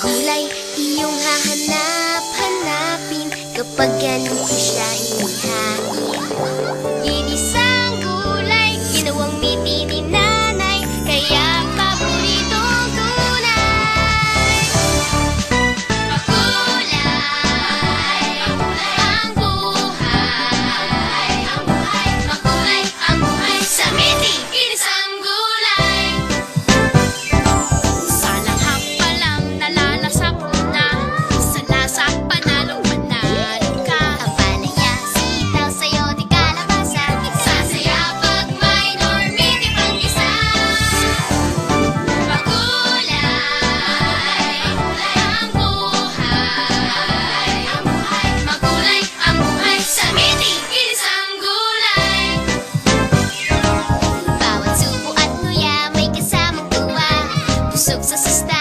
Gulay iyong hahanap-hanapin kapag ganito siya inihain. Ginisang gulay, ginawang miti ni nanay, kaya paboritong gulay. Makulay, ang buhay. Makulay ang buhay sa miti, ginisang gulay. Sa langhap pa lang nalalasak na, sa lasa panalong panalo ka. Ang palaya, sitaw, sayote, kalabasa, sasaya pag may normiti pang isa. Makulay, ang buhay. Makulay ang buhay sa miti, ginisang gulay. Bawat subo at nguya may kasamang tuwa, busog sa sustansya.